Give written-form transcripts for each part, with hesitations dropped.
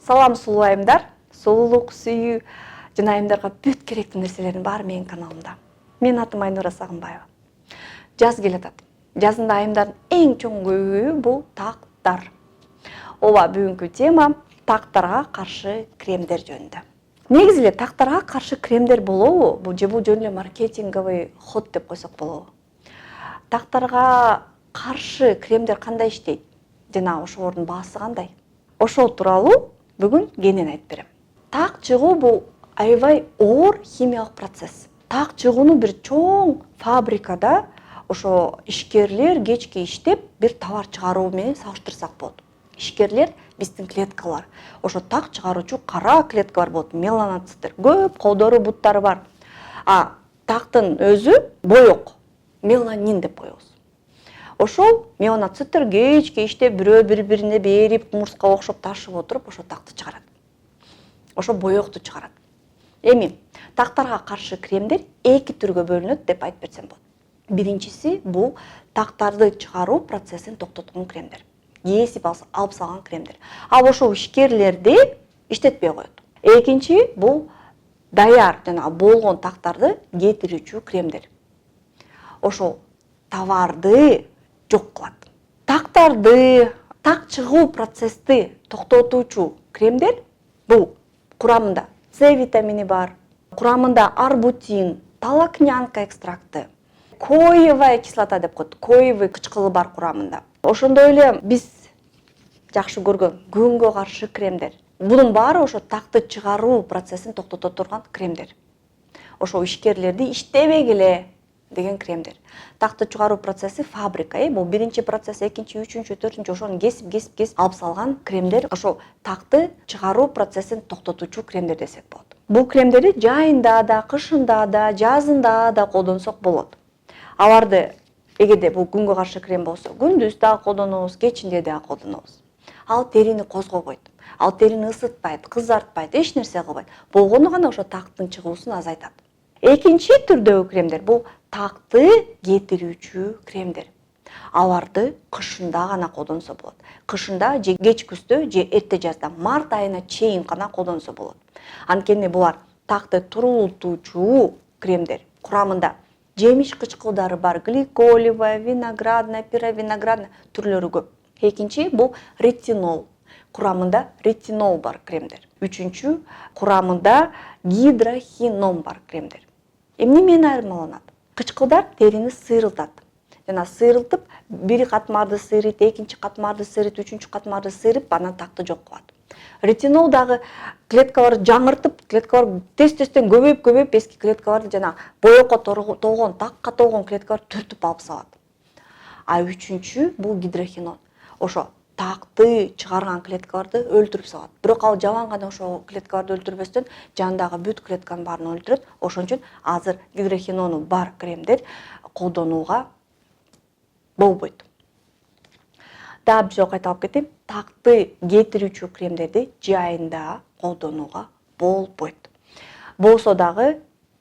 Салам сулуу айымдар, сулуулук, сүйүү жана айымдарга бүт керектүү нерселердин баары менин каналымда. Менин атым Айнура Сагынбаева. Жаз келатат. Жазында айымдардын эң чоң көйгөйү бул тактар. Ооба, бүгүнкү тема тактарга каршы кремдер жөнүндө. Негизи эле тактарга каршы кремдер болобу? Бул жөн эле маркетинговый ход деп койсок болобу? Тактарга каршы кремдер кандай иштейт? Жана ошолордун баасы кандай? Ошол тууралуу бүгүн кенен айтып берем. Так чыгуу бул аябай оор химиялык процесс. Так чыгууну бир чоң фабрикада ошо ишкерлер кечке иштеп бир товар чыгаруу менен салыштырсак болот. Ишкерлер биздин клеткалар. Ошо так чыгаруучу кара клеткалар болот, меланоциттер. Көп колдору, буттары бар. А тактын өзү боек, меланин деп коебуз. Ошол меланоциттер кечке иштеп бирөө бири-бирине берип, кумурска окшоп ташып отуруп, ошо такты чыгарат. Ошо боекту чыгарат. Эми тактарга каршы кремдер эки түргө бөлүнөт деп айтып берсем болот. Биринчиси бул тактарды чыгаруу процессин токтоткон кремдер. Кесип алып салган кремдер. Ал ошол ишкерлерди иштетпей коет. Экинчи бул даяр жана болгон тактарды кетирүүчү кремдер. Ошол товарды жок кылат. Тактарды, так чыгуу процессти токтотуучу кремдер бул курамында С витамини бар, курамында арбутин, талакнянка экстракты, коевая кислота деп коет, коевый кычкылы бар курамында. Ошондой эле биз жакшы көргөн күнгө каршы кремдер. Бунун баары ошо такты чыгаруу процессин токтото турган кремдер. Ошо ишкерлерди иштебегиле деген кремдер. Такты чыгаруу процесси фабрика, бул биринчи процесс, экинчи, үчүнчү, төртүнчү ошону кесип алып салган кремдер. Ошо такты чыгаруу процессин токтотуучу кремдер десек болот. Бул кремдерди жайында да, кышында да, жазында да колдонсок болот. Аларды эгерде бул күнгө каршы крем болсо, күндүз да колдонобуз, кечинде да колдонобуз. Ал терини козгобойт. Ал терини ысытпайт, кызартпайт, эч нерсе кылбайт. Болгону гана ошо тактын чыгуусун азайтат. Экинчи түрдөгү кремдер бул такты кетирүүчү кремдер. Аларды кышында гана колдонсо болот. Кышында же кеч күздө же эрте жазда, март айына чейин гана колдонсо болот. Анткени булар такты турултуучу кремдер. Курамында жемиш кычкылдары бар, гликолевая, виноградная, пировиноградная түрлөрү көп. Экинчи бул ретинол. Курамында ретинол бар кремдер. Үчүнчү курамында гидрохином бар кремдер. Эмне менен айырмаланат? Кычкылдар терини сыйрылтат. Жана сыйрылтып, бир катмарды сыйрыйт, экинчи катмарды сыйрыйт, үчүнчү катмарды сыйрып, анан такты жок кылат. Ретинол дагы клеткаларды жаңыртып, клеткалар тез-тезден көбөйүп, эски клеткаларды жана боекко толгон, такка толгон клеткаларды түртүп алып салат. А үчүнчү бул гидрохинон. Ошо такты чыгарган клеткаларды өлтүрүп салат. Бирок ал жалаң гана ошо клеткаларды өлтүрбөстөн жандагы бүт клетканын баарын өлтүрөт. Ошон үчүн азыр гидрохинону бар кремдер колдонууга болбойт. Дагы бир жолу кайталап кетейин. Такты кетирүүчү кремдерди жайында колдонууга болбойт. Болсо дагы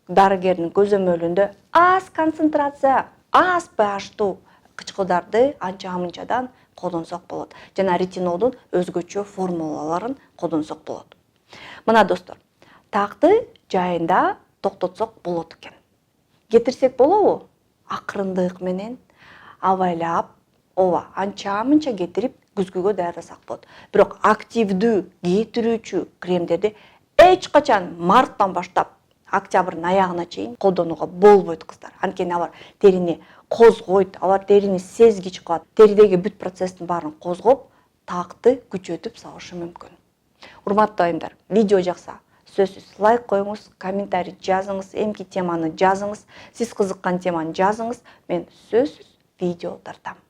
дарыгердин көзөмөлүндө аз концентрация, аз pH-туу кычкылдарды анча-мынчадан колдонсок болот. Жана ретинолдун өзгөчө формулаларын колдонсок болот. Мына достор, такты жайында токтотсок болот экен. Кетирсек болобу? Акырындык менен, абайлап, анча-мынча кетирип күзгүгө даярдасак болот. Бирок активдүү кетирүүчү кремдерди эч качан марттан баштап октябрдын аягына чейин колдонууга болбойт кыздар. Анткени алар терини козгойт, алар терини сезгич кылат. Теридеги бүт процесстин баарын козгоп, такты күчөтүп салышы мүмкүн. Урматтуу айымдар, видео жакса сөзсүз лайк коюңуз, комментарий жазыңыз, эмки теманы жазыңыз, сиз кызыккан теманы жазыңыз. Мен сөзсүз видео тартам.